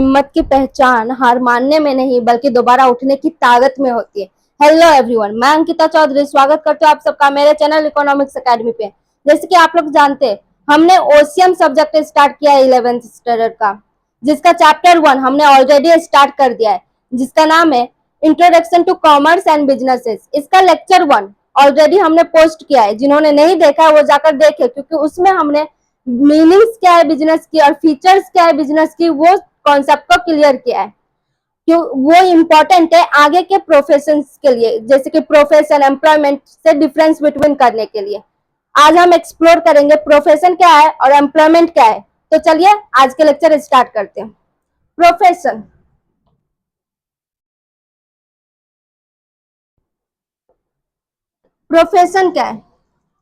हिम्मत की पहचान हार मानने में नहीं बल्कि दोबारा उठने की ताकत में होती है। हेलो एवरीवन, मैं अंकिता चौधरी स्वागत करती हूँ आप सबका मेरे चैनल इकोनॉमिक्स एकेडमी पे। जैसे कि आप लोग जानते हैं, हमने ओसीएम सब्जेक्ट स्टार्ट किया है 11th स्टैंडर्ड का, जिसका चैप्टर 1 हमने ऑलरेडी स्टार्ट कर दिया है, जिसका नाम है introduction to commerce and businesses. इसका लेक्चर 1 ऑलरेडी हमने पोस्ट किया है, जिन्होंने नहीं देखा है वो जाकर देखे, क्योंकि उसमें हमने मीनिंग्स क्या है बिजनेस की और फीचर्स क्या है बिजनेस की वो कॉन्सेप्ट को क्लियर किया है। क्यों वो इम्पोर्टेंट है आगे के प्रोफेशंस के लिए, जैसे कि प्रोफेशन एम्प्लॉयमेंट से डिफरेंस बिटवीन करने के लिए। आज हम एक्सप्लोर करेंगे प्रोफेशन क्या है और एम्प्लॉयमेंट क्या है। तो चलिए आज के लेक्चर स्टार्ट करते हैं। प्रोफेशन, प्रोफेशन क्या है?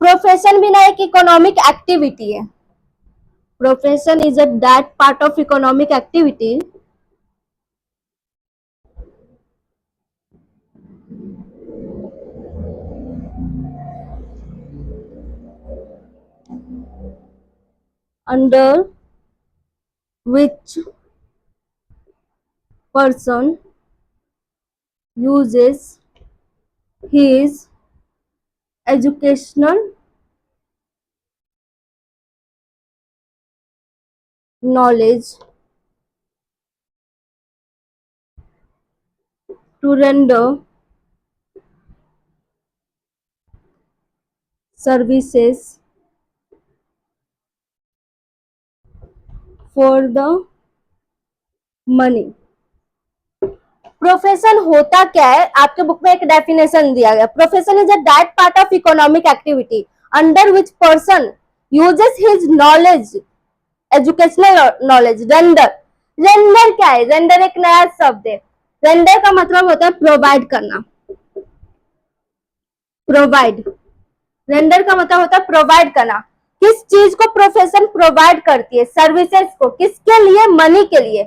प्रोफेशन भी ना एक इकोनॉमिक एक्टिविटी है। Profession is a that part of economic activity under which person uses his educational knowledge to render services for the money। Profession होता क्या है? आपके बुक में एक डेफिनेशन दिया गया। Profession is a that part of economic activity under which person uses his knowledge, educational knowledge. Render, render क्या है? रेंडर एक नया शब्द है। रेंडर का मतलब होता है प्रोवाइड करना। प्रोवाइड, रेंडर का मतलब होता है प्रोवाइड करना। किस चीज को प्रोफेशन प्रोवाइड करती है? सर्विसेज को। किसके लिए? मनी के लिए।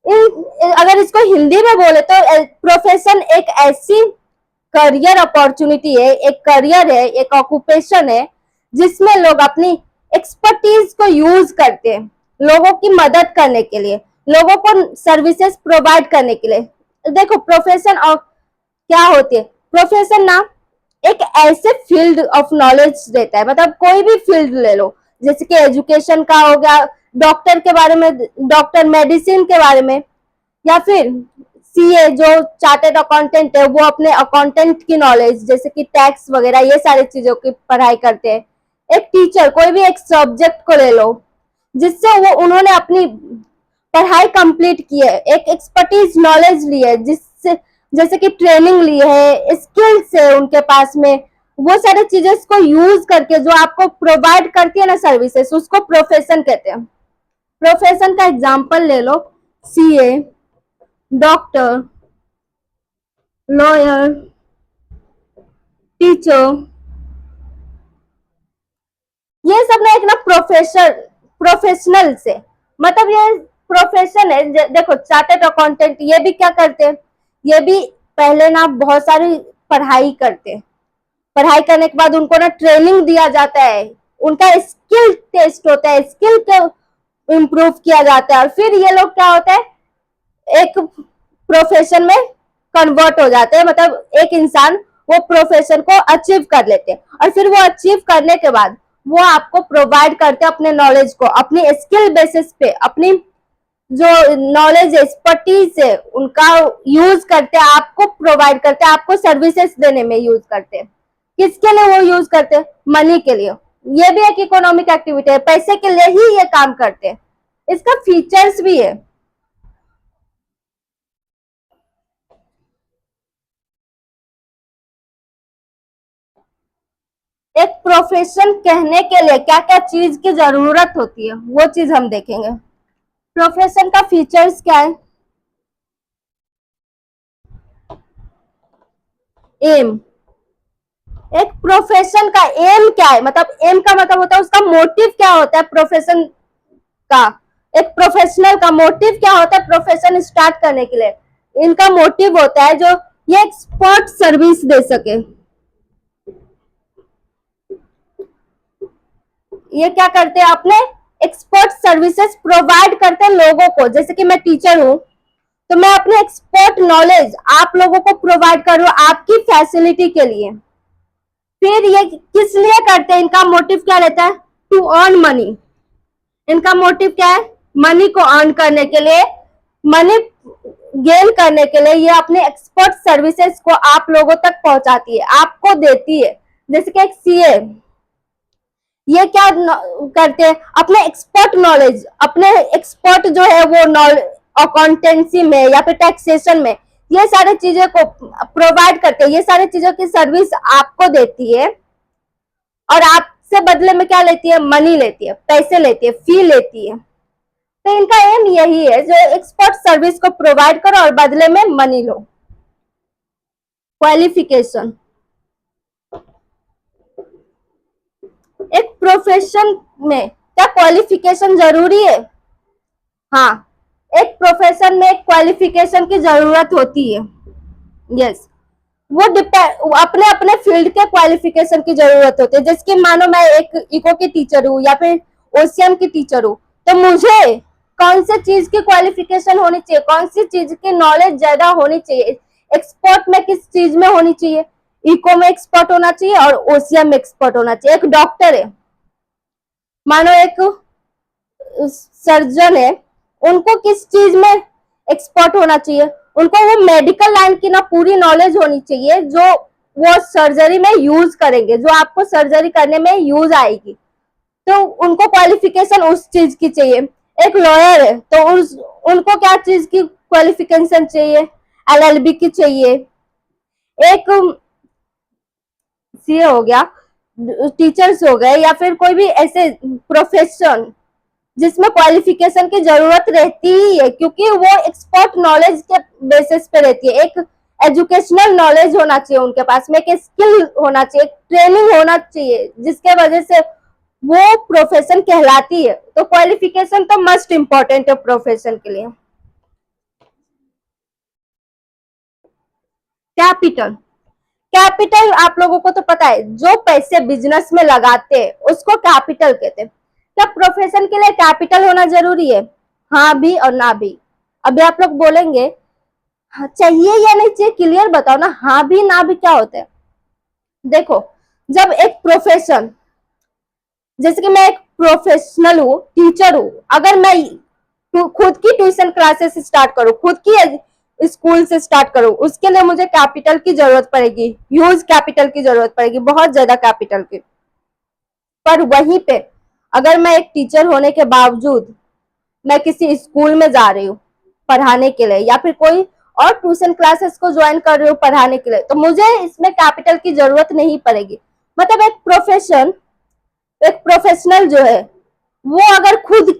अगर इसको हिंदी में बोले तो प्रोफेशन एक ऐसी करियर अपॉर्चुनिटी है, एक करियर है, एक ऑक्यूपेशन है जिसमें लोग अपनी एक्सपर्टीज को यूज करते हैं लोगों की मदद करने के लिए, लोगों को सर्विसेज प्रोवाइड करने के लिए। देखो प्रोफेशन और क्या होती है? प्रोफेशन ना एक ऐसे फील्ड ऑफ नॉलेज देता है, मतलब कोई भी फील्ड ले लो, जैसे कि एजुकेशन का हो गया, डॉक्टर के बारे में, डॉक्टर मेडिसिन के बारे में, या फिर सीए जो चार्टेड अकाउंटेंट है वो अपने अकाउंटेंट की नॉलेज जैसे कि टैक्स वगैरह ये सारी चीजों की पढ़ाई करते हैं। एक टीचर कोई भी एक सब्जेक्ट को ले लो जिससे वो उन्होंने अपनी पढ़ाई कंप्लीट की है, एक एक्सपर्टीज नॉलेज ली है, जिससे जैसे कि ट्रेनिंग ली है, स्किल्स है उनके पास में, वो सारी चीजें को यूज करके जो आपको प्रोवाइड करती है ना सर्विसेज, उसको प्रोफेशन कहते हैं। प्रोफेशन का एग्जांपल ले लो, सीए, डॉक्टर, लॉयर, टीचर, ये सब ना एक ना प्रोफेशनल से, मतलब ये प्रोफेशन है। देखो चार्टेड अकाउंटेंट ये भी क्या करते हैं? ये भी पहले ना बहुत सारी पढ़ाई करते हैं, पढ़ाई करने के बाद उनको ना ट्रेनिंग दिया जाता है, उनका स्किल टेस्ट होता है, स्किल को इम्प्रूव किया जाता है, और फिर ये लोग क्या होता है एक प्रोफेशन में कन्वर्ट हो जाते हैं, मतलब एक इंसान वो प्रोफेशन को अचीव कर लेते हैं, और फिर वो अचीव करने के बाद वो आपको प्रोवाइड करते हैं अपने नॉलेज को, अपनी स्किल बेसिस पे, अपनी जो नॉलेज एक्सपर्टीज है उनका यूज करते हैं, आपको प्रोवाइड करते हैं, आपको सर्विसेज देने में यूज करते हैं। किसके लिए वो यूज करते हैं? मनी के लिए। ये भी एक इकोनॉमिक एक्टिविटी है, पैसे के लिए ही ये काम करते हैं। इसका फीचर्स भी है। एक प्रोफेशन कहने के लिए क्या क्या चीज की जरूरत होती है वो चीज हम देखेंगे। प्रोफेशन का फीचर्स क्या है? एम, एक प्रोफेशन का एम क्या है? मतलब एम का मतलब होता है उसका मोटिव क्या होता है प्रोफेशन का। एक प्रोफेशनल का मोटिव क्या होता है प्रोफेशन स्टार्ट करने के लिए? इनका मोटिव होता है जो ये एक्सपर्ट सर्विस दे सके। ये क्या करते हैं? अपने एक्सपर्ट सर्विसेज प्रोवाइड करते हैं लोगों को। जैसे कि मैं टीचर हूँ तो मैं अपने एक्सपर्ट नॉलेज आप लोगों को प्रोवाइड कर रही हूँ आपकी फैसिलिटी के लिए। फिर ये किस लिए करते हैं, इनका मोटिव क्या रहता है? To earn money. इनका मोटिव क्या है? मनी को अर्न करने के लिए, मनी गेन करने के लिए ये अपने एक्सपर्ट सर्विसेज को आप लोगों तक पहुंचाती है, आपको देती है। जैसे कि एक सीए, ये क्या करते हैं? अपने एक्सपर्ट नॉलेज, अपने एक्सपर्ट जो है वो नॉलेज अकाउंटेंसी में या फिर टैक्सेशन में, ये सारी चीजों को प्रोवाइड करते हैं। ये सारी चीजों की सर्विस आपको देती है और आपसे बदले में क्या लेती है? मनी लेती है, पैसे लेती है, फी लेती है। तो इनका एम यही है, जो एक्सपर्ट सर्विस को प्रोवाइड करो और बदले में मनी लो। क्वालिफिकेशन, एक प्रोफेशन में क्या क्वालिफिकेशन जरूरी है? हाँ, एक प्रोफेशन में एक क्वालिफिकेशन की जरूरत होती है। यस, वो अपने अपने फील्ड के क्वालिफिकेशन की जरूरत होती है। जैसे कि मानो मैं एक इको की टीचर हूँ या फिर ओसीएम की टीचर हूँ, तो मुझे कौन सी चीज की क्वालिफिकेशन होनी चाहिए, कौन सी चीज की नॉलेज ज्यादा होनी चाहिए, एक्सपर्ट में किस चीज में होनी चाहिए? इको में एक्सपर्ट होना चाहिए और ओसीएम में एक्सपर्ट होना चाहिए। एक डॉक्टर है, मानो एक सर्जन है, उनको किस चीज में एक्सपर्ट होना चाहिए? उनको वो मेडिकल लाइन की ना पूरी नॉलेज होनी चाहिए जो वो सर्जरी में यूज करेंगे, जो आपको सर्जरी करने में यूज आएगी। तो उनको क्वालिफिकेशन उस चीज की चाहिए। एक लॉयर है तो उनको क्या चीज की क्वालिफिकेशन चाहिए? एलएलबी की चाहिए। एक सीए हो गया, टीचर्स हो गए, या फिर कोई भी ऐसे प्रोफेशन जिसमें क्वालिफिकेशन की जरूरत रहती ही है, क्योंकि वो एक्सपर्ट नॉलेज के बेसिस पे रहती है। एक एजुकेशनल नॉलेज होना चाहिए उनके पास में, एक स्किल होना चाहिए, ट्रेनिंग होना चाहिए, जिसके वजह से वो प्रोफेशन कहलाती है। तो क्वालिफिकेशन तो मस्ट इम्पोर्टेंट है प्रोफेशन के लिए। कैपिटल, कैपिटल आप लोगों को तो पता है, जो पैसे बिजनेस में लगाते हैं उसको कैपिटल कहते हैं। क्या प्रोफेशन के लिए कैपिटल होना जरूरी है? हाँ भी और ना भी। अभी आप लोग बोलेंगे हाँ, चाहिए या नहीं चाहिए, क्लियर बताओ ना। हाँ भी ना भी क्या होता है? देखो, जब एक प्रोफेशन, जैसे कि मैं एक प्रोफेशनल हूँ, टीचर हूँ, अगर मैं खुद की ट्यूशन क्लासेस स्टार्ट करूँ, खुद की स्कूल से स्टार्ट करूँ, उसके लिए मुझे कैपिटल की जरूरत पड़ेगी, ह्यूज कैपिटल की जरूरत पड़ेगी, बहुत ज्यादा कैपिटल की। पर वहीं पे अगर मैं एक टीचर होने के बावजूद मैं किसी स्कूल में जा रही हूँ पढ़ाने के लिए, या फिर कोई और ट्यूशन क्लासेस को ज्वाइन कर रही हूँ पढ़ाने के लिए, तो मुझे इसमें कैपिटल की जरूरत नहीं पड़ेगी। मतलब एक प्रोफेशन, एक प्रोफेशनल जो है वो अगर खुद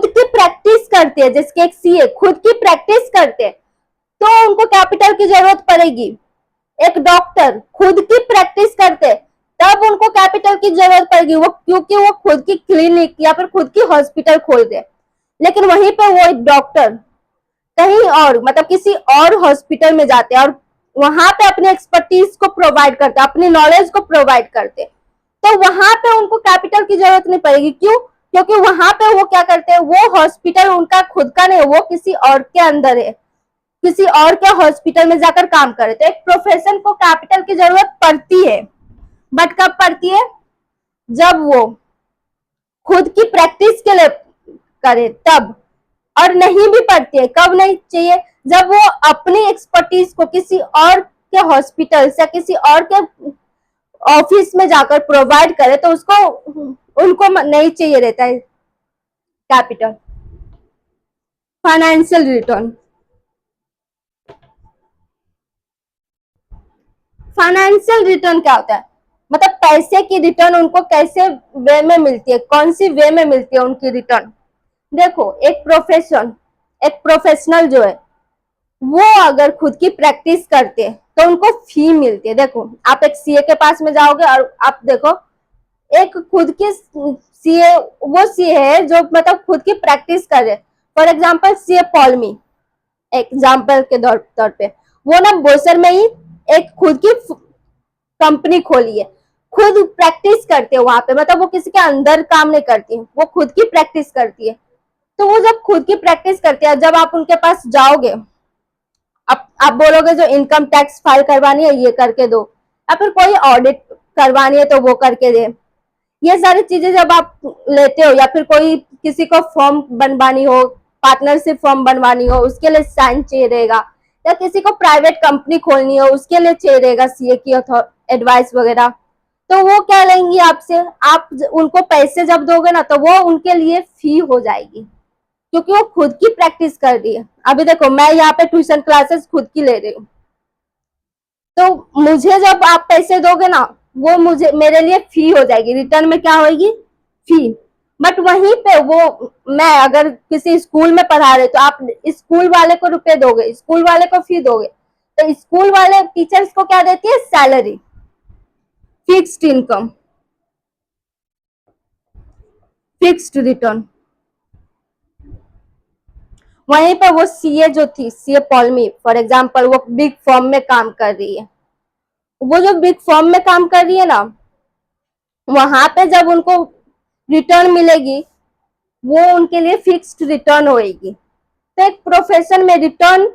की प्रैक्टिस करते हैं, जैसे एक सीए खुद की प्रैक्टिस करते हैं, तो उनको कैपिटल की जरूरत पड़ेगी। एक डॉक्टर खुद की प्रैक्टिस करते तब उनको कैपिटल की जरूरत पड़ेगी, वो क्योंकि वो खुद की क्लिनिक या फिर खुद की हॉस्पिटल खोल दे। लेकिन वहीं पे वो एक डॉक्टर कहीं और, मतलब किसी और हॉस्पिटल में जाते हैं और वहां पे अपने एक्सपर्टीज को प्रोवाइड करते, अपनी नॉलेज को प्रोवाइड करते, तो वहां पे उनको कैपिटल की जरूरत नहीं पड़ेगी। क्यों? क्योंकि वहां पे वो क्या करते हैं, वो हॉस्पिटल उनका खुद का नहीं, वो किसी और के अंदर है, किसी और के हॉस्पिटल में जाकर काम करे। तो एक प्रोफेशन को कैपिटल की जरूरत पड़ती है, बट कब पड़ती है? जब वो खुद की प्रैक्टिस के लिए करे तब। और नहीं भी पड़ती है, कब नहीं चाहिए? जब वो अपनी एक्सपर्टीज को किसी और के हॉस्पिटल से किसी और के ऑफिस में जाकर प्रोवाइड करे, तो उसको उनको नहीं चाहिए रहता है capital. Financial return, financial return क्या होता है? मतलब पैसे की रिटर्न उनको कैसे वे में मिलती है, कौन सी वे में मिलती है उनकी रिटर्न। देखो, एक प्रोफेशन, एक प्रोफेशनल जो है वो अगर खुद की प्रैक्टिस करते हैं तो उनको फी मिलती है। देखो, आप एक सीए के पास में जाओगे और आप देखो एक खुद की सीए, वो सीए है जो मतलब खुद की प्रैक्टिस कर रहे। For example CA Paulami, example के तौर पे वो ना बोसर में ही एक खुद की कंपनी खोली है। खुद प्रैक्टिस करते हैं वहां पे, मतलब वो किसी के अंदर काम नहीं करती, वो खुद की प्रैक्टिस करती है। तो वो जब खुद की प्रैक्टिस करती है, जब आप उनके पास जाओगे, आप बोलोगे जो इनकम टैक्स फाइल करवानी है ये करके दो, या फिर कोई ऑडिट करवानी है तो वो करके दे, ये सारी चीजें जब आप लेते हो, या फिर कोई किसी को फॉर्म बनवानी हो, पार्टनरशिप फॉर्म बनवानी हो, उसके लिए साइन चाहिए रहेगा, या किसी को प्राइवेट कंपनी खोलनी हो उसके लिए चाहिए रहेगा सीए की एडवाइस वगैरह, तो वो क्या लेंगी आपसे, आप उनको पैसे जब दोगे ना तो वो उनके लिए फी हो जाएगी, क्योंकि वो खुद की प्रैक्टिस कर रही है। अभी देखो मैं यहाँ पे ट्यूशन क्लासेस खुद की ले रही हूँ, तो मुझे जब आप पैसे दोगे ना, वो मुझे मेरे लिए फी हो जाएगी, रिटर्न में क्या होगी, फी। बट वहीं पे वो मैं अगर किसी स्कूल में पढ़ा रहे तो आप स्कूल वाले को रुपए दोगे, स्कूल वाले को फी दोगे, तो स्कूल वाले टीचर्स को क्या देती है, salary, fixed income, fixed return. वहीं पे वो सीए जो थी, सीए पॉलमी फॉर एग्जांपल, वो बिग फर्म में काम कर रही है, वो जो बिग फर्म में काम कर रही है ना, वहां पे जब उनको रिटर्न मिलेगी वो उनके लिए फिक्स्ड रिटर्न होएगी। तो एक प्रोफेशन में रिटर्न,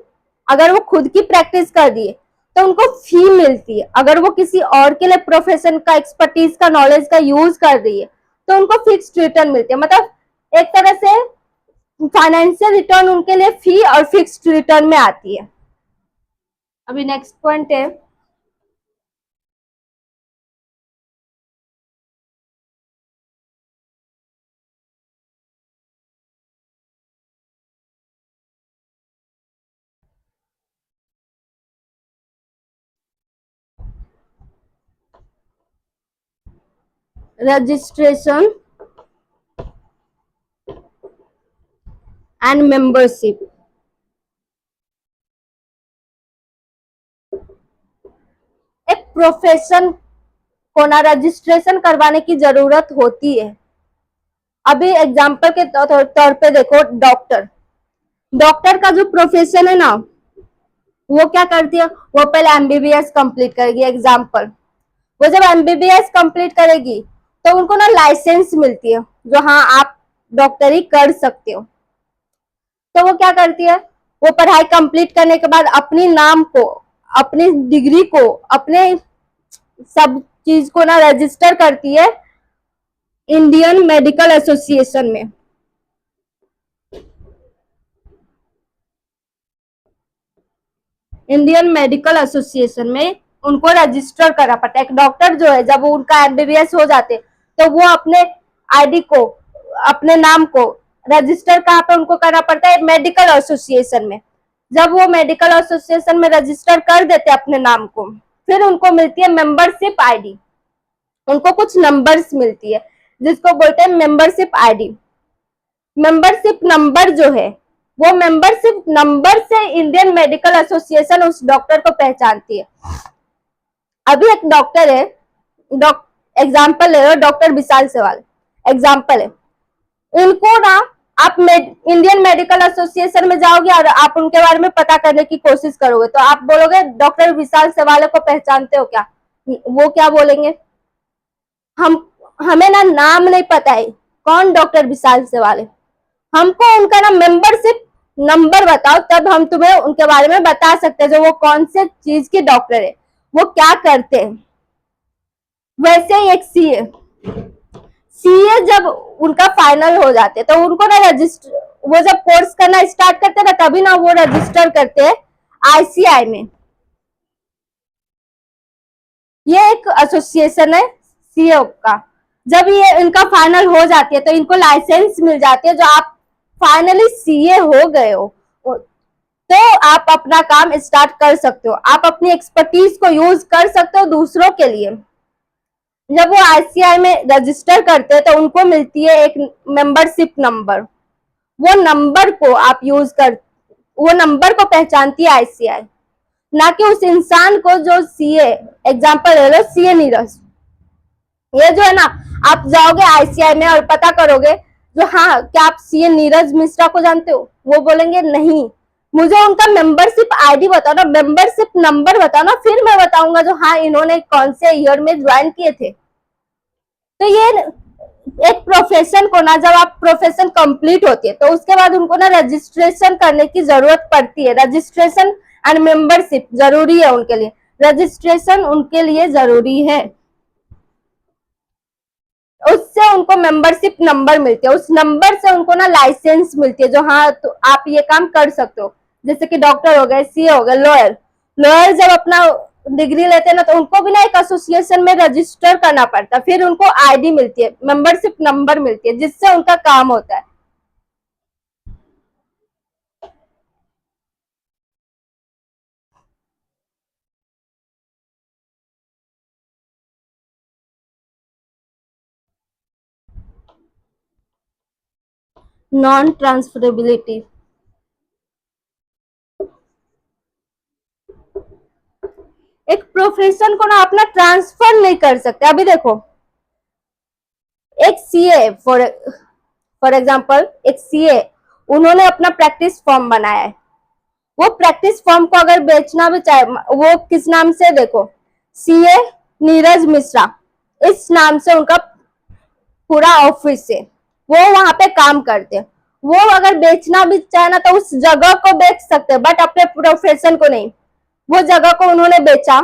अगर वो खुद की प्रैक्टिस कर दिए तो उनको फी मिलती है, अगर वो किसी और के लिए प्रोफेशन का एक्सपर्टीज का नॉलेज का यूज कर रही है तो उनको फिक्स्ड रिटर्न मिलती है। मतलब एक तरह से फाइनेंशियल रिटर्न उनके लिए फी और फिक्स्ड रिटर्न में आती है। अभी नेक्स्ट पॉइंट है रजिस्ट्रेशन एंड मेंबरशिप। एक प्रोफेशन को ना रजिस्ट्रेशन करवाने की जरूरत होती है। अभी एग्जांपल के तौर पे देखो, डॉक्टर, डॉक्टर का जो प्रोफेशन है ना, वो क्या करती है, वो पहले एमबीबीएस कंप्लीट करेगी। एग्जांपल, वो जब एमबीबीएस कंप्लीट करेगी तो उनको ना लाइसेंस मिलती है, जो हाँ आप डॉक्टरी कर सकते हो। तो वो क्या करती है, वो पढ़ाई कंप्लीट करने के बाद अपनी नाम को, अपनी डिग्री को, अपने सब चीज को ना रजिस्टर करती है इंडियन मेडिकल एसोसिएशन में। इंडियन मेडिकल एसोसिएशन में उनको रजिस्टर करना पड़ता है। एक डॉक्टर जो है जब उनका एमबीबीएस हो जाते तो वो अपने आईडी को, अपने नाम को रजिस्टर कहाँ पे उनको करना पड़ता है, मेडिकल एसोसिएशन में। जब वो मेडिकल एसोसिएशन में रजिस्टर कर देते अपने नाम को, फिर उनको मिलती है मेंबरशिप आईडी, उनको कुछ नंबर्स मिलती है जिसको बोलते हैं मेंबरशिप आईडी। मेंबरशिप नंबर जो है, वो मेंबरशिप नंबर से इंडियन मेडिकल एसोसिएशन उस डॉक्टर को पहचानती है। अभी एक डॉक्टर है, एग्जाम्पल ले लो, डॉक्टर विशाल सेवाल एग्जाम्पल है, उनको ना आप इंडियन मेडिकल एसोसिएशन में जाओगे और आप उनके बारे में पता करने की कोशिश करोगे तो आप बोलोगे डॉक्टर विशाल सेवाल को पहचानते हो क्या, वो क्या बोलेंगे, हम हमें ना नाम नहीं पता है कौन डॉक्टर विशाल सेवाल है, हमको उनका ना मेंबरशिप नंबर बताओ तब हम तुम्हें उनके बारे में बता सकते हैं जो वो कौन से चीज के डॉक्टर है, वो क्या करते हैं। वैसे ही एक सीए, सीए जब उनका फाइनल हो जाते तो उनको ना रजिस्टर, वो जब कोर्स करना स्टार्ट करते ना तभी ना वो रजिस्टर करते हैं आईसीआई में। ये एक एसोसिएशन है सीए का। जब ये इनका फाइनल हो जाती है तो इनको लाइसेंस मिल जाती है, जो आप फाइनली सीए हो गए हो तो आप अपना काम स्टार्ट कर सकते हो, आप अपनी एक्सपर्टीज को यूज कर सकते हो दूसरों के लिए। जब वो आईसीआई में रजिस्टर करते हैं तो उनको मिलती है एक मेंबरशिप नंबर, वो नंबर को आप यूज कर, वो नंबर को पहचानती है आईसीआई, ना कि उस इंसान को जो सीए, एग्जांपल ले लो सीए नीरज, ये जो है ना, आप जाओगे आईसीआई में और पता करोगे जो हाँ क्या आप सीए नीरज मिश्रा को जानते हो, वो बोलेंगे नहीं, मुझे उनका मेंबरशिप आईडी बताओ ना, मेंबरशिप नंबर बताओ ना, फिर मैं बताऊंगा जो हाँ इन्होंने कौन से ईयर में ज्वाइन किए थे। तो ये एक प्रोफेशन को ना, जब आप प्रोफेशन कंप्लीट होती है तो उसके बाद उनको ना रजिस्ट्रेशन करने की जरूरत पड़ती है। रजिस्ट्रेशन एंड मेंबरशिप जरूरी है उनके लिए, रजिस्ट्रेशन उनके लिए जरूरी है। उससे उनको मेंबरशिप नंबर मिलती है, उस नंबर से उनको ना लाइसेंस मिलती है, जो हाँ तो आप ये काम कर सकते हो। जैसे कि डॉक्टर हो गए, सीए हो गए, लॉयर। लॉयर जब अपना डिग्री लेते हैं ना, तो उनको भी ना एक एसोसिएशन में रजिस्टर करना पड़ता है, फिर उनको आईडी मिलती है, मेंबरशिप नंबर मिलती है, जिससे उनका काम होता है। नॉन ट्रांसफरेबिलिटी, एक प्रोफेशन को ना अपना ट्रांसफर नहीं कर सकते। अभी देखो, एक सीए फॉर एग्जांपल, एक सीए, उन्होंने अपना प्रैक्टिस फॉर्म बनाया है। वो प्रैक्टिस फॉर्म को अगर बेचना भी चाहे, वो किस नाम से, देखो, सीए नीरज मिश्रा, इस नाम से उनका पूरा ऑफिस है, वो वहां पे काम करते हैं। वो अगर बेचना भी चाहे ना, तो उस जगह को बेच सकते हैं, बट अपने प्रोफेशन को नहीं। वो जगह को उन्होंने बेचा,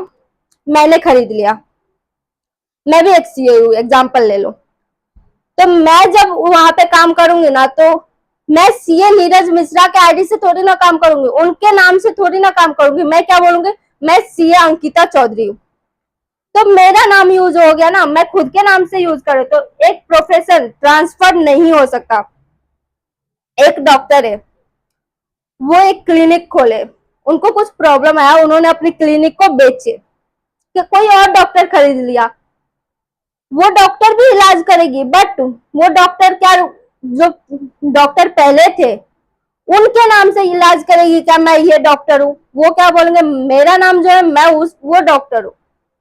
मैंने खरीद लिया। मैं भी एक सीए हूँ, एग्जाम्पल ले लो। तो मैं जब वहां पे काम करूंगी ना, तो मैं सीए नीरज मिश्रा के आईडी से थोड़ी ना काम करूंगी, उनके नाम से थोड़ी ना काम करूंगी। मैं क्या बोलूंगी, मैं सीए अंकिता चौधरी हूँ, तो मेरा नाम यूज हो गया ना, मैं खुद के नाम से यूज करूँ। तो एक प्रोफेशन ट्रांसफर नहीं हो सकता। एक डॉक्टर है, वो एक क्लिनिक खोले, उनको कुछ प्रॉब्लम आया, उन्होंने अपनी क्लिनिक को बेचे, कि कोई और डॉक्टर खरीद लिया, वो डॉक्टर भी इलाज करेगी, बट वो डॉक्टर क्या, जो डॉक्टर पहले थे उनके नाम से इलाज करेगी क्या, मैं ये डॉक्टर हूँ। वो क्या बोलेंगे, मेरा नाम जो है, मैं उस वो डॉक्टर हूँ।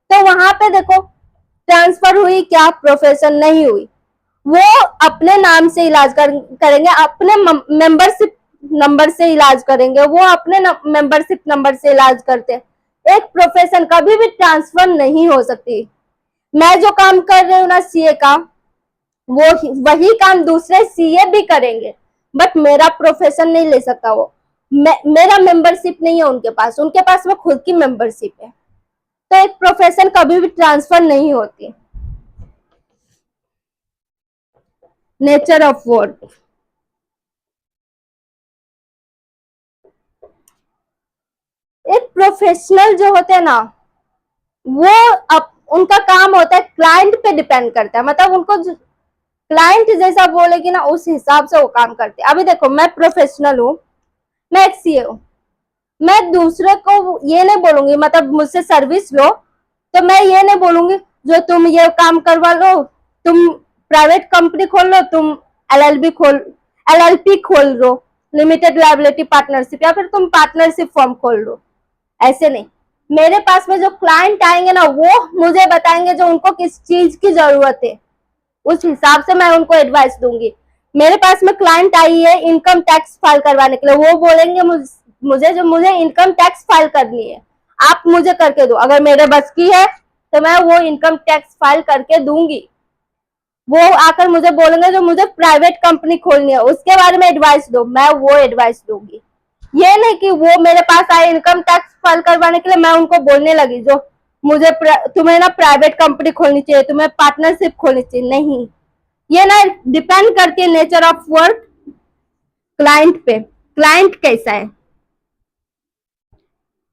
तो वहां पे देखो, ट्रांसफर हुई क्या, प्रोफेशन नहीं हुई। वो अपने नाम से इलाज करेंगे, अपने मेंबरशिप नंबर से इलाज करेंगे, वो अपने मेंबरशिप नंबर से इलाज करते हैं। एक प्रोफेशन कभी भी ट्रांसफर नहीं हो सकती। मैं जो काम कर रही हूँ ना सीए का, वो वही काम दूसरे सीए भी करेंगे, बट मेरा प्रोफेशन नहीं ले सकता वो। मेरा मेंबरशिप नहीं है उनके पास में खुद की मेंबरशिप है। तो एक प्रोफेशन कभी भी ट्रांसफर नहीं होती। नेचर ऑफ वर्क, एक प्रोफेशनल जो होते हैं ना, वो उनका काम होता है, क्लाइंट पे डिपेंड करता है, मतलब उनको क्लाइंट जैसा बोलेगी ना, उस हिसाब से वो काम करते हैं। अभी देखो, मैं प्रोफेशनल हूँ, मैं एक सीए हूँ, मैं दूसरे को ये नहीं बोलूंगी, मतलब मुझसे सर्विस लो, तो मैं ये नहीं बोलूंगी जो तुम ये काम करवा लो, तुम प्राइवेट कंपनी खोल लो, तुम एलएलपी खोल लो, लिमिटेड लाइबिलिटी पार्टनरशिप, या फिर तुम पार्टनरशिप फॉर्म खोल लो। ऐसे नहीं, मेरे पास में जो क्लाइंट आएंगे ना, वो मुझे बताएंगे जो उनको किस चीज की जरूरत है, उस हिसाब से मैं उनको एडवाइस दूंगी। मेरे पास में क्लाइंट आई है इनकम टैक्स फाइल करवाने के लिए, वो बोलेंगे मुझे जो मुझे इनकम टैक्स फाइल करनी है, आप मुझे करके दो। अगर मेरे बस की है तो मैं वो इनकम टैक्स फाइल करके दूंगी। वो आकर मुझे बोलेंगे जो मुझे प्राइवेट कंपनी खोलनी है, उसके बारे में एडवाइस दो, मैं वो एडवाइस दूंगी। ये नहीं कि वो मेरे पास आए इनकम टैक्स फाइल करवाने के लिए, मैं उनको बोलने लगी जो मुझे तुम्हें ना प्राइवेट कंपनी खोलनी चाहिए, तुम्हें पार्टनरशिप खोलनी चाहिए। नहीं, ये ना डिपेंड करती है नेचर ऑफ वर्क क्लाइंट पे, क्लाइंट कैसा है।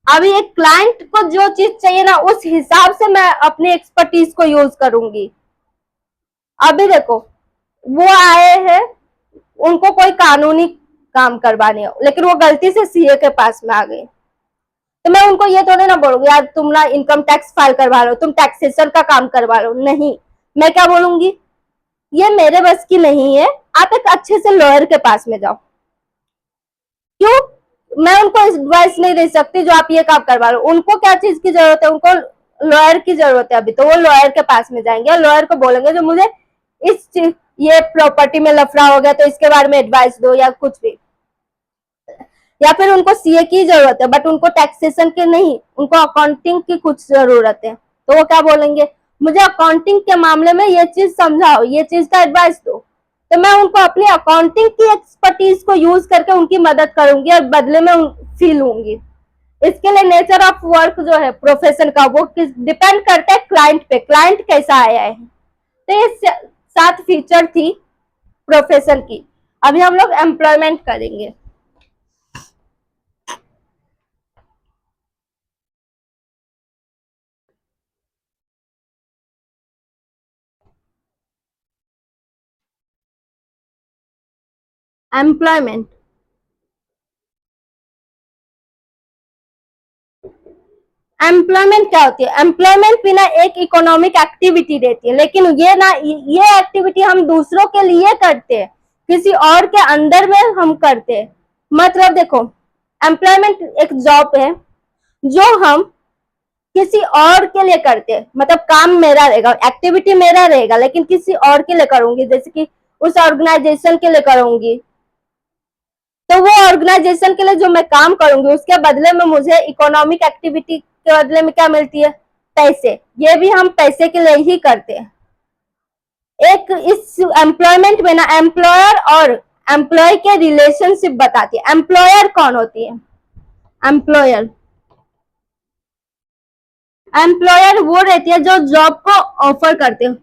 अभी एक क्लाइंट को जो चीज चाहिए ना, उस हिसाब से मैं अपनी एक्सपर्टीज को यूज करूंगी। अभी देखो, वो आए हैं, उनको कोई कानूनी काम करवाने हो, लेकिन वो गलती से सीए के पास में आ गए, तो मैं उनको ये थोड़े ना बोलूंगी यार तुम ना इनकम टैक्स फाइल करवा लो, तुम टैक्सेशन का काम करवा लो। नहीं, मैं क्या बोलूंगी, ये मेरे बस की नहीं है, आप एक अच्छे से लॉयर के पास में जाओ। क्यों, मैं उनको एडवाइस नहीं दे सकती जो आप ये काम करवा लो। उनको क्या चीज की जरूरत है, उनको लॉयर की जरूरत है। अभी तो वो लॉयर के पास में जाएंगे और लॉयर को बोलेंगे जो मुझे ये प्रॉपर्टी में लफड़ा हो गया तो इसके बारे में एडवाइस दो, या कुछ भी। या फिर उनको सीए की जरूरत है, बट उनको टैक्सेशन की नहीं, उनको अकाउंटिंग की कुछ जरूरत है, तो वो क्या बोलेंगे, मुझे अकाउंटिंग के मामले में ये चीज समझाओ, ये चीज का एडवाइस दो, तो मैं उनको अपनी अकाउंटिंग की एक्सपर्टीज को यूज करके उनकी मदद करूंगी और बदले में फी लूंगी। इसके लिए नेचर ऑफ वर्क जो है प्रोफेशन का, वो डिपेंड करता है क्लाइंट पे, क्लाइंट कैसा आया है। तो ये 7 फीचर थी प्रोफेशन की। अभी हम लोग एम्प्लॉयमेंट करेंगे। एम्प्लॉयमेंट, एम्प्लॉयमेंट क्या होती है? एम्प्लॉयमेंट बिना एक इकोनॉमिक एक्टिविटी रहती है, लेकिन ये एक्टिविटी हम दूसरों के लिए करते हैं, किसी और के अंदर में हम करते हैं। मतलब देखो, एम्प्लॉयमेंट एक जॉब है जो हम किसी और के लिए करते हैं, मतलब काम मेरा रहेगा, एक्टिविटी मेरा रहेगा, लेकिन किसी और के लिए करूंगी, जैसे कि उस ऑर्गेनाइजेशन के लिए करूंगी। तो वो ऑर्गेनाइजेशन के लिए जो मैं काम करूंगी, उसके बदले में मुझे इकोनॉमिक एक्टिविटी के बदले में क्या मिलती है? पैसे। ये भी हम पैसे के लिए ही करते हैं। एक इस एम्प्लॉयमेंट में ना एम्प्लॉयर और एम्प्लॉय के रिलेशनशिप बताती है। एम्प्लॉयर कौन होती है? एम्प्लॉयर, एम्प्लॉयर वो रहती है जो जॉब को ऑफर करते हैं।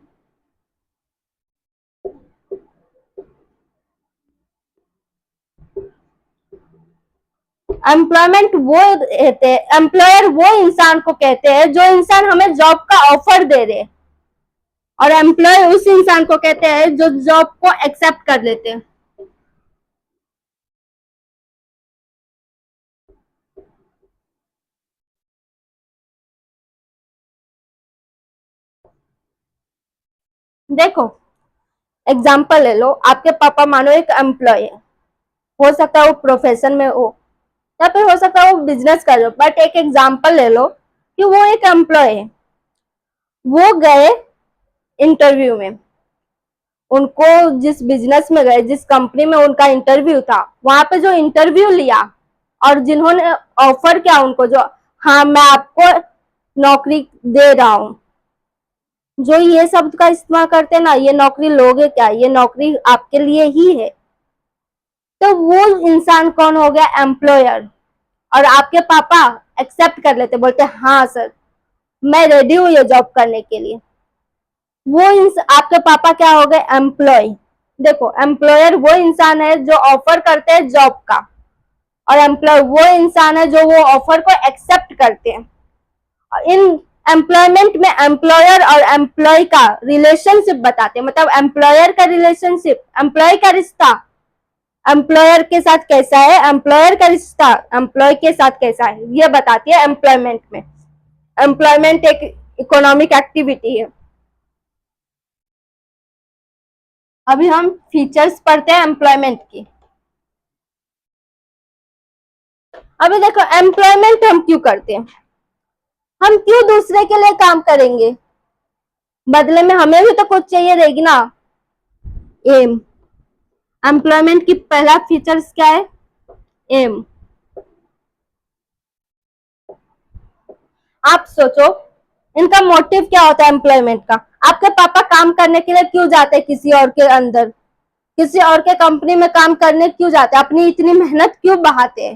एम्प्लॉयमेंट वो रहते हैं, एम्प्लॉयर वो इंसान को कहते हैं जो इंसान हमें जॉब का ऑफर दे रहे हैं, और एम्प्लॉय उस इंसान को कहते हैं जो जॉब को एक्सेप्ट कर लेते हैं। देखो, एग्जाम्पल ले लो, आपके पापा मानो एक एम्प्लॉय है, हो सकता है वो प्रोफेशन में हो या फिर हो सकता है वो बिजनेस कर रहे हो, बट एक एग्जाम्पल ले लो कि वो एक एम्प्लॉय है। वो गए इंटरव्यू में, उनको जिस बिजनेस में गए, जिस कंपनी में उनका इंटरव्यू था, वहां पे जो इंटरव्यू लिया और जिन्होंने ऑफर किया उनको, जो हाँ मैं आपको नौकरी दे रहा हूं, जो ये शब्द का इस्तेमाल करते हैं ना, ये नौकरी लोगे क्या, ये नौकरी आपके लिए ही है, तो वो इंसान कौन हो गया? एम्प्लॉयर। और आपके पापा एक्सेप्ट कर लेते, बोलते हाँ सर मैं रेडी हूँ ये जॉब करने के लिए। वो आपके पापा क्या हो गए? एम्प्लॉय। देखो, एम्प्लॉयर वो इंसान है जो ऑफर करते हैं जॉब का, और एम्प्लॉय वो इंसान है जो वो ऑफर को एक्सेप्ट करते हैं। इन एम्प्लॉयमेंट में एम्प्लॉयर और एम्प्लॉय का रिलेशनशिप बताते हैं, मतलब एम्प्लॉयर का रिलेशनशिप, एम्प्लॉय का रिश्ता एम्प्लॉयर के साथ कैसा है, एम्प्लॉयर का रिश्ता एम्प्लॉय के साथ कैसा है, ये बताती है एम्प्लॉयमेंट में। एम्प्लॉयमेंट एक इकोनॉमिक एक्टिविटी है। अभी हम फीचर्स पढ़ते हैं एम्प्लॉयमेंट की। अभी देखो, एम्प्लॉयमेंट हम क्यों करते हैं? हम क्यों दूसरे के लिए काम करेंगे? बदले में हमें भी तो कुछ चाहिए रहेगी ना। एम, एम्प्लॉयमेंट की पहला फीचर्स क्या है? एम। आप सोचो, इनका मोटिव क्या होता है एम्प्लॉयमेंट का? आपके पापा काम करने के लिए क्यों जाते हैं किसी और के अंदर, किसी और के कंपनी में काम करने क्यों जाते हैं? अपनी इतनी मेहनत क्यों बहाते हैं?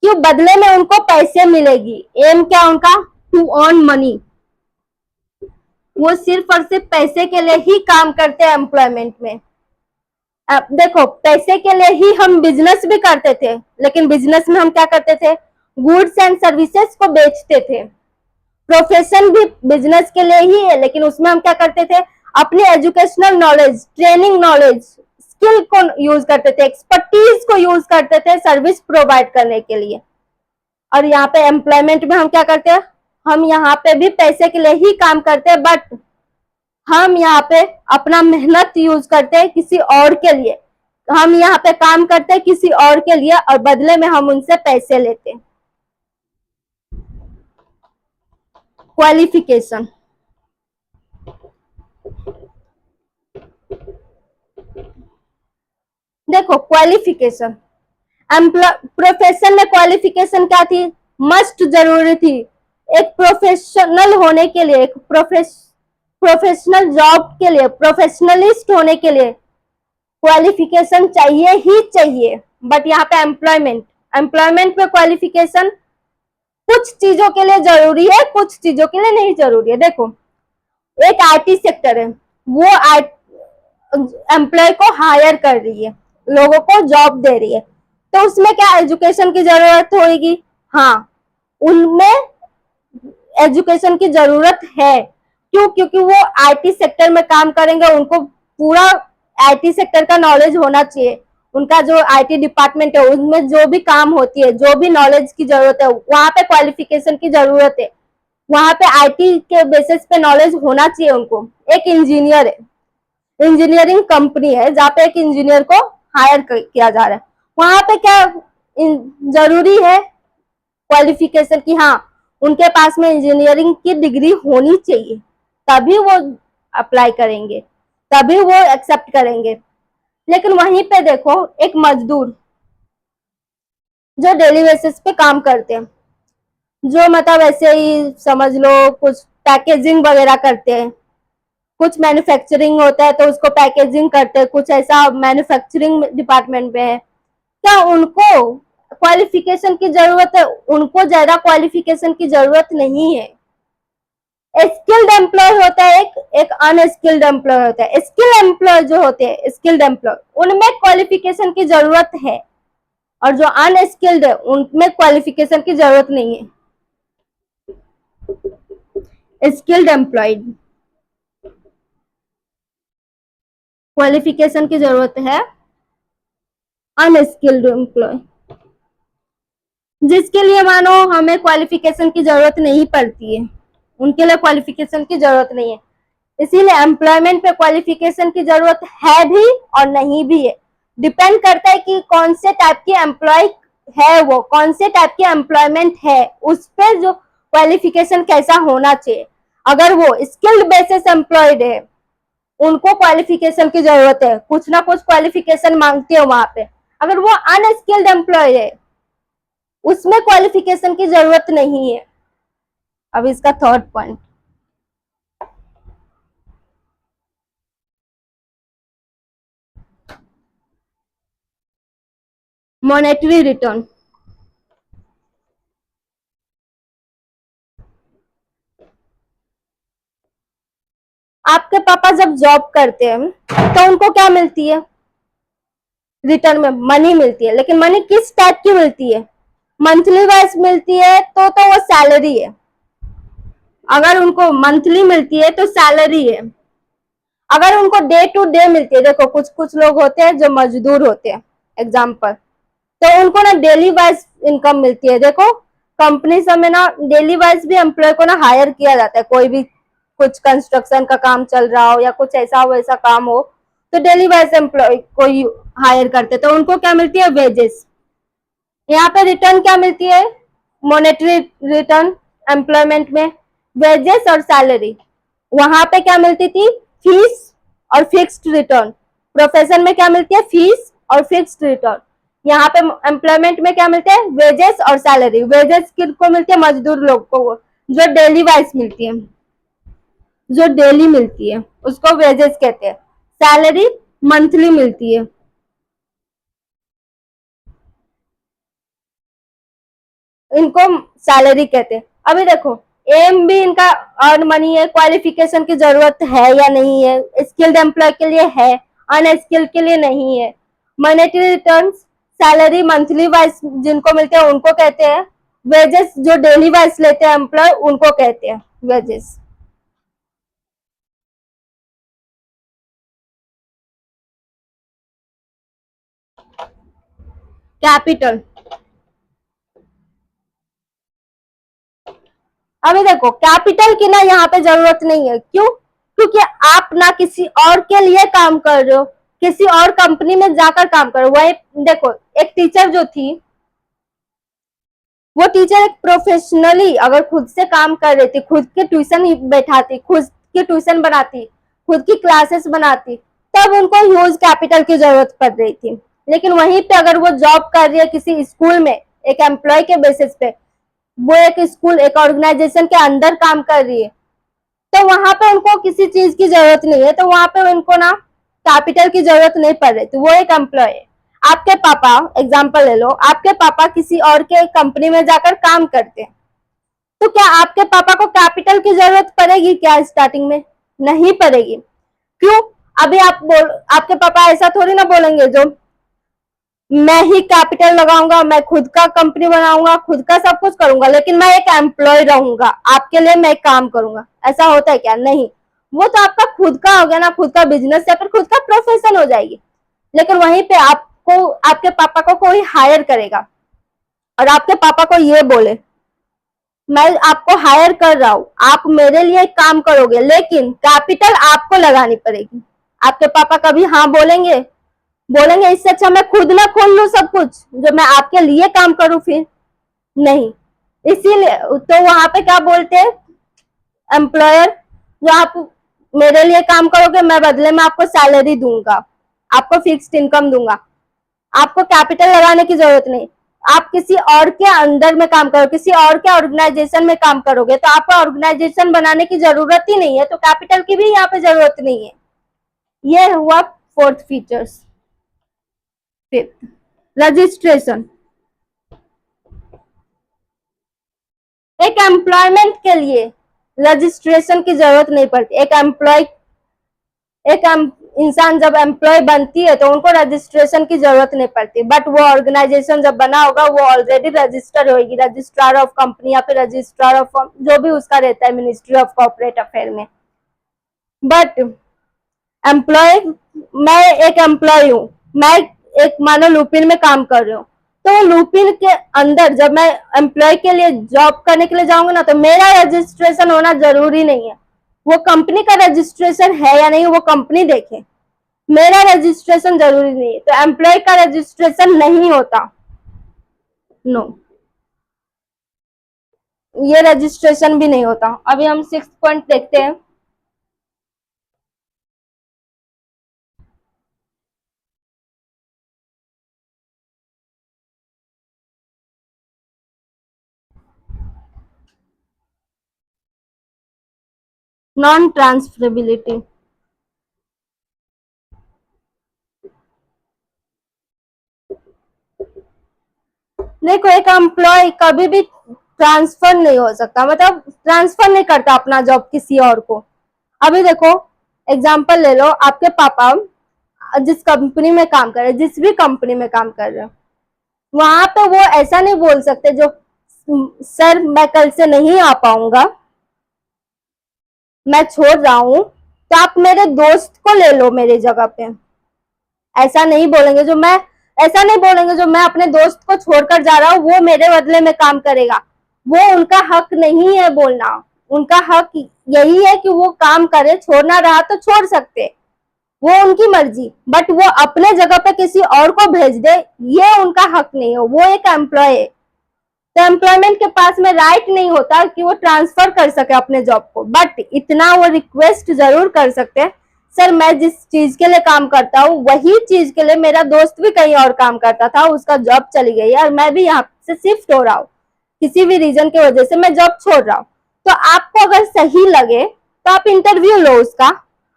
क्यों? बदले में उनको पैसे मिलेगी। एम क्या उनका? To earn money. वो सिर्फ और सिर्फ पैसे के लिए ही काम करते हैं एम्प्लॉयमेंट में। अब देखो, पैसे के लिए ही हम बिजनेस भी करते थे, लेकिन बिजनेस में हम क्या करते थे? गुड्स एंड सर्विसेज को बेचते थे। प्रोफेशन भी बिजनेस के लिए ही है, लेकिन उसमें हम क्या करते थे? अपनी educational knowledge, training knowledge, skill को यूज करते थे, एक्सपर्टीज को यूज करते थे सर्विस प्रोवाइड करने के लिए। और यहाँ पे एम्प्लॉयमेंट में हम क्या करते हैं? हम यहाँ पे भी पैसे के लिए ही काम करते हैं, बट हम यहाँ पे अपना मेहनत यूज करते हैं किसी और के लिए। हम यहाँ पे काम करते हैं किसी और के लिए और बदले में हम उनसे पैसे लेते हैं। क्वालिफिकेशन, देखो क्वालिफिकेशन, प्रोफेशन में क्वालिफिकेशन क्या थी? मस्ट जरूरी थी। एक प्रोफेशनल होने के लिए, एक प्रोफेशनल जॉब के लिए, प्रोफेशनलिस्ट होने के लिए क्वालिफिकेशन चाहिए ही चाहिए। बट यहाँ पे एम्प्लॉयमेंट में क्वालिफिकेशन कुछ चीजों के लिए जरूरी है, कुछ चीजों के लिए नहीं जरूरी है। देखो, एक आईटी सेक्टर है, वो एम्प्लॉय को हायर कर रही है, लोगों को जॉब दे रही है, तो उसमें क्या एजुकेशन की जरूरत होगी? हाँ, उनमें एजुकेशन की जरूरत है। क्यों? क्योंकि वो आईटी सेक्टर में काम करेंगे, उनको पूरा आईटी सेक्टर का नॉलेज होना चाहिए। उनका जो आईटी डिपार्टमेंट है उसमें जो भी काम होती है, जो भी नॉलेज की जरूरत है, वहां पे क्वालिफिकेशन की जरूरत है। वहां पे आईटी के बेसिस पे नॉलेज होना चाहिए उनको। एक इंजीनियर है, इंजीनियरिंग कंपनी है जहाँ पे एक इंजीनियर को हायर किया जा रहा है, वहां पे क्या जरूरी है क्वालिफिकेशन की? हाँ, उनके पास में इंजीनियरिंग की डिग्री होनी चाहिए, तभी वो अप्लाई करेंगे, तभी वो एक्सेप्ट करेंगे। लेकिन वहीं पे देखो, एक मजदूर जो डेली बेसिस पे काम करते हैं, जो मतलब ऐसे ही समझ लो कुछ पैकेजिंग वगैरह करते हैं, कुछ मैन्युफैक्चरिंग होता है तो उसको पैकेजिंग करते हैं, कुछ ऐसा मैन्युफैक्चरिंग डिपार्टमेंट में है, क्या उनको क्वालिफिकेशन की जरूरत है? उनको ज्यादा क्वालिफिकेशन की जरूरत नहीं है। स्किल्ड एम्प्लॉय होता है, एक अनस्किल्ड एम्प्लॉय होता है। स्किल एम्प्लॉय जो होते हैं, स्किल्ड एम्प्लॉय, उनमें क्वालिफिकेशन की जरूरत है, और जो अनस्किल्ड है उनमें क्वालिफिकेशन की जरूरत नहीं है। स्किल्ड एम्प्लॉय क्वालिफिकेशन की जरूरत है, अनस्किल्ड एम्प्लॉय जिसके लिए मानो हमें क्वालिफिकेशन की जरूरत नहीं पड़ती है, उनके लिए क्वालिफिकेशन की जरूरत नहीं है। इसीलिए एम्प्लॉयमेंट पे क्वालिफिकेशन की जरूरत है भी और नहीं भी है। डिपेंड करता है कि कौन से टाइप की एम्प्लॉय है, वो कौन से टाइप की एम्प्लॉयमेंट है, उस पर जो क्वालिफिकेशन कैसा होना चाहिए। अगर वो स्किल्ड बेसिस एम्प्लॉयड है, उनको क्वालिफिकेशन की जरूरत है, कुछ ना कुछ क्वालिफिकेशन मांगती है वहां पे। अगर वो अनस्किल्ड एम्प्लॉय है, उसमें क्वालिफिकेशन की जरूरत नहीं है। अब इसका थर्ड पॉइंट, मॉनेटरी रिटर्न। आपके पापा जब जॉब करते हैं तो उनको क्या मिलती है? रिटर्न में मनी मिलती है, लेकिन मनी किस टाइप की मिलती है? मंथली वाइज मिलती है तो वो सैलरी है। अगर उनको मंथली मिलती है तो सैलरी है। अगर उनको डे टू डे मिलती है, देखो कुछ कुछ लोग होते हैं जो मजदूर होते हैं एग्जाम्पल, तो उनको ना डेली वाइज इनकम मिलती है। देखो कंपनी सब में ना डेली वाइज भी एम्प्लॉय को ना हायर किया जाता है, कोई भी कुछ कंस्ट्रक्शन का काम चल रहा हो या कुछ ऐसा वैसा काम हो, तो डेली वाइज एम्प्लॉय को हायर करते, तो उनको क्या मिलती है? वेजेस। यहाँ पे रिटर्न क्या मिलती है? मॉनेटरी रिटर्न एम्प्लॉयमेंट में वेजेस और सैलरी। वहां पे क्या मिलती थी? फीस और फिक्स्ड रिटर्न। प्रोफेशन में क्या मिलती है? फीस और फिक्स्ड रिटर्न। यहाँ पे एम्प्लॉयमेंट में क्या मिलते हैं? वेजेस और सैलरी। वेजेस किनको मिलती है? मजदूर लोग को, जो डेली वाइज मिलती है, जो डेली मिलती है उसको वेजेस कहते हैं। सैलरी मंथली मिलती है, इनको सैलरी कहते हैं। अभी देखो, एम भी इनका अर्न मनी है, क्वालिफिकेशन की जरूरत है या नहीं है? स्किल्ड एम्प्लॉय के लिए है, अनस्किल्ड के लिए नहीं है। Monetary return, salary monthly wise जिनको मिलते हैं उनको कहते हैं। वेजेस जो डेली वाइज लेते हैं एम्प्लॉय, उनको कहते हैं वेजेस। कैपिटल, अभी देखो कैपिटल की ना यहाँ पे जरूरत नहीं है। क्यों? क्योंकि आप ना किसी और के लिए काम कर रहे हो, किसी और कंपनी में जाकर काम कर रहे हो। वही देखो, एक टीचर जो थी, वो टीचर एक प्रोफेशनली अगर खुद से काम कर रही थी, खुद के ट्यूशन बैठाती, खुद की ट्यूशन बनाती, खुद की क्लासेस बनाती, तब उनको ह्यूज कैपिटल की जरूरत पड़ रही थी। लेकिन वहीं पे अगर वो जॉब कर रही है किसी स्कूल में एक एम्प्लॉय के बेसिस पे, वो एक स्कूल एक ऑर्गेनाइजेशन के अंदर काम कर रही है, तो वहां पे उनको किसी चीज की जरूरत नहीं है, तो वहां पे उनको ना कैपिटल की जरूरत नहीं पड़ रही, तो वो एक एम्प्लॉय है। आपके पापा, एग्जाम्पल ले लो, आपके पापा किसी और के कंपनी में जाकर काम करते हैं, तो क्या आपके पापा को कैपिटल की जरूरत पड़ेगी क्या स्टार्टिंग में? नहीं पड़ेगी। क्यों? अभी आपके पापा ऐसा थोड़ी ना बोलेंगे जो मैं ही कैपिटल लगाऊंगा, मैं खुद का कंपनी बनाऊंगा, खुद का सब कुछ करूंगा, लेकिन मैं एक एम्प्लॉय रहूंगा, आपके लिए मैं काम करूंगा। ऐसा होता है क्या? नहीं। वो तो आपका खुद का हो गया ना, खुद का बिजनेस या फिर खुद का प्रोफेशन हो जाएगी। लेकिन वहीं पे आपको, आपके पापा को कोई हायर करेगा और आपके पापा को ये बोले मैं आपको हायर कर रहा हूं, आप मेरे लिए काम करोगे, लेकिन कैपिटल आपको लगानी पड़ेगी। आपके पापा कभी हाँ बोलेंगे? बोलेंगे इससे अच्छा मैं खुद ना खोल लूं सब कुछ, जो मैं आपके लिए काम करूं? फिर नहीं। इसीलिए तो वहां पे क्या बोलते हैं एम्प्लॉयर, जो आप मेरे लिए काम करोगे, मैं बदले में आपको सैलरी दूंगा, आपको फिक्स्ड इनकम दूंगा, आपको कैपिटल लगाने की जरूरत नहीं। आप किसी और के अंडर में काम करो, किसी और के ऑर्गेनाइजेशन में काम करोगे, तो आपको ऑर्गेनाइजेशन बनाने की जरूरत ही नहीं है, तो कैपिटल की भी यहाँ पे जरूरत नहीं है। ये हुआ फोर्थ फीचर्स। Fifth, registration. एक एम्प्लॉयमेंट के लिए रजिस्ट्रेशन की जरूरत नहीं पड़ती। एक इंसान जब एम्प्लॉय बनती है तो उनको रजिस्ट्रेशन की जरूरत नहीं पड़ती, बट वो ऑर्गेनाइजेशन जब बना होगा वो ऑलरेडी रजिस्टर होगी, रजिस्ट्रार ऑफ कंपनी या फिर रजिस्ट्रार ऑफ जो भी उसका रहता है मिनिस्ट्री ऑफ कॉर्पोरेट अफेयर में। बट एम्प्लॉय, मैं एक एम्प्लॉय हूँ, मैं एक मानो लुपिन में काम कर रही हूँ, तो लुपिन के अंदर जब मैं एम्प्लॉय के लिए जॉब करने के लिए जाऊंगा ना, तो मेरा रजिस्ट्रेशन होना जरूरी नहीं है। वो कंपनी का रजिस्ट्रेशन है या नहीं वो कंपनी देखे, मेरा रजिस्ट्रेशन जरूरी नहीं है। तो एम्प्लॉय का रजिस्ट्रेशन नहीं होता, नो, ये रजिस्ट्रेशन भी नहीं होता। अभी हम 6 पॉइंट देखते हैं। Non transferability. देखो, एक एम्प्लॉय कभी भी ट्रांसफर नहीं हो सकता, मतलब ट्रांसफर नहीं करता अपना जॉब किसी और को। अभी देखो, एग्जांपल ले लो, आपके पापा जिस कंपनी में काम कर रहे हैं, जिस भी कंपनी में काम कर रहे हैं, वहां पे वो ऐसा नहीं बोल सकते जो सर मैं कल से नहीं आ पाऊंगा, मैं छोड़ रहा हूं, तो आप मेरे दोस्त को ले लो मेरी जगह पे। ऐसा नहीं बोलेंगे, ऐसा नहीं बोलेंगे जो मैं अपने दोस्त को छोड़कर जा रहा हूँ वो मेरे बदले में काम करेगा। वो उनका हक नहीं है बोलना, उनका हक यही है कि वो काम करे, छोड़ना रहा तो छोड़ सकते, वो उनकी मर्जी। बट वो अपने जगह पे किसी और को भेज दे, ये उनका हक नहीं है, वो एक एम्प्लॉय है। तो एम्प्लॉयमेंट के पास में राइट नहीं होता कि वो ट्रांसफर कर सके अपने जॉब को, बट इतना वो रिक्वेस्ट जरूर कर सकते हैं, सर मैं जिस चीज के लिए काम करता हूँ वही चीज के लिए मेरा दोस्त भी कहीं और काम करता था, उसका जॉब चली गई है और मैं भी यहाँ से शिफ्ट हो रहा हूँ, किसी भी रीजन की वजह से मैं जॉब छोड़ रहा हूँ। तो आपको अगर सही लगे तो आप इंटरव्यू लो उसका,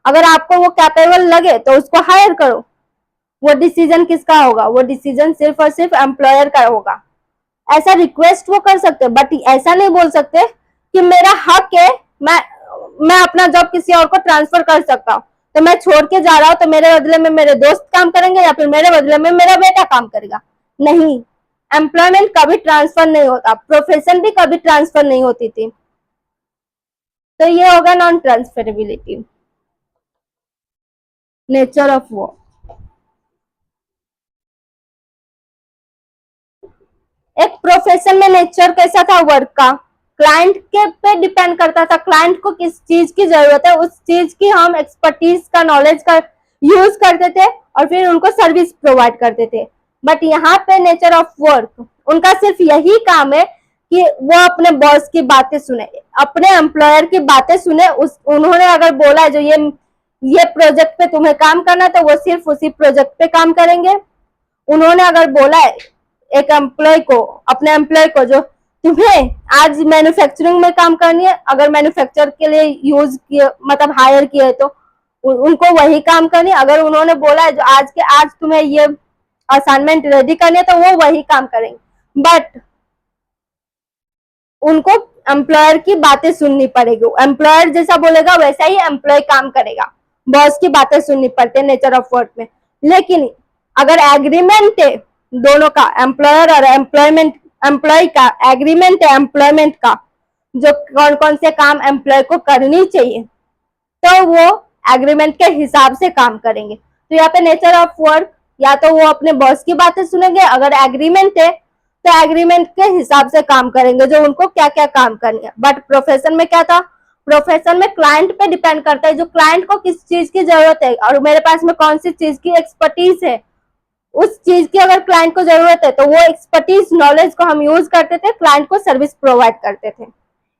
अगर आपको वो कैपेबल लगे तो उसको हायर करो। वो डिसीजन किसका होगा? वो डिसीजन सिर्फ और सिर्फ एम्प्लॉयर का होगा। ऐसा रिक्वेस्ट वो कर सकते, बट ऐसा नहीं बोल सकते कि मेरा हक है, मैं अपना जॉब किसी और को ट्रांसफर कर सकता हूँ, तो मैं छोड़ के जा रहा हूँ तो मेरे बदले में मेरे दोस्त काम करेंगे या फिर मेरे बदले में मेरा बेटा काम करेगा। नहीं, एम्प्लॉयमेंट कभी ट्रांसफर नहीं होता, प्रोफेशन भी कभी ट्रांसफर नहीं होती थी। तो ये होगा non transferability. Nature of work. एक प्रोफेशन में नेचर कैसा था वर्क का? क्लाइंट के पे डिपेंड करता था, क्लाइंट को किस चीज की जरूरत है उस चीज की हम एक्सपर्टीज का, नॉलेज का यूज करते थे और फिर उनको सर्विस प्रोवाइड करते थे। बट यहाँ पे नेचर ऑफ वर्क, उनका सिर्फ यही काम है कि वो अपने बॉस की बातें सुने, अपने एम्प्लॉयर की बातें सुने। उन्होंने अगर बोला है जो ये प्रोजेक्ट पे तुम्हें काम करना, तो वो सिर्फ उसी प्रोजेक्ट पे काम करेंगे। उन्होंने अगर बोला है एक एम्प्लॉय को, अपने एम्प्लॉय को जो तुम्हें आज मैन्युफैक्चरिंग में काम करनी है, अगर मैन्युफैक्चर के लिए यूज किए मतलब हायर किए तो उनको वही काम करनी है। अगर उन्होंने बोला है जो आज के आज तुम्हें ये असाइनमेंट रेडी करनी है तो वो वही काम करेंगे। बट उनको एम्प्लॉयर की बातें सुननी पड़ेगी, एम्प्लॉयर जैसा बोलेगा वैसा ही एम्प्लॉय काम करेगा, बॉस की बातें सुननी पड़ती है नेचर ऑफ वर्क में। लेकिन अगर एग्रीमेंट है दोनों का, एम्प्लॉयर और एम्प्लॉय का एग्रीमेंट है एम्प्लॉयमेंट का, जो कौन कौन से काम एम्प्लॉय को करनी चाहिए, तो वो एग्रीमेंट के हिसाब से काम करेंगे। तो यहाँ पे नेचर ऑफ वर्क, या तो वो अपने बॉस की बातें सुनेंगे, अगर एग्रीमेंट है तो एग्रीमेंट के हिसाब से काम करेंगे जो उनको क्या क्या काम करनी है। बट प्रोफेशन में क्या था, प्रोफेशन में क्लाइंट पे डिपेंड करता है, जो क्लाइंट को किस चीज की जरूरत है और मेरे पास में कौन सी चीज की एक्सपर्टीज है, उस चीज की अगर क्लाइंट को जरूरत है तो वो एक्सपर्टीज नॉलेज को हम यूज करते थे, क्लाइंट को सर्विस प्रोवाइड करते थे।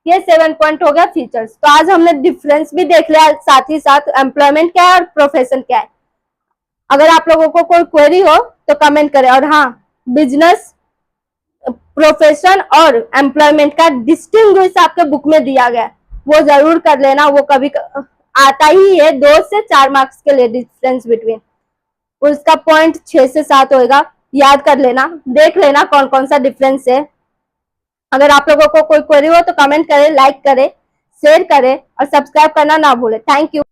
ये 7 पॉइंट हो गया फीचर्स। तो आज हमने डिफरेंस भी देख लिया, साथ ही साथ एम्प्लॉयमेंट क्या है और प्रोफेशन क्या है। अगर आप लोगों को कोई क्वेरी हो तो कमेंट करें। और हाँ, बिजनेस, प्रोफेशन और एम्प्लॉयमेंट का डिस्टिंग्विश आपके बुक में दिया गया है, वो जरूर कर लेना। वो कभी आता ही है 2 से 4 मार्क्स के लिए डिफरेंस बिटवीन, उसका पॉइंट 6 से 7 होगा, याद कर लेना, देख लेना कौन कौन सा डिफरेंस है। अगर आप लोगों को कोई क्वेरी हो तो कमेंट करें, लाइक करें, शेयर करें और सब्सक्राइब करना ना भूलें। Thank you.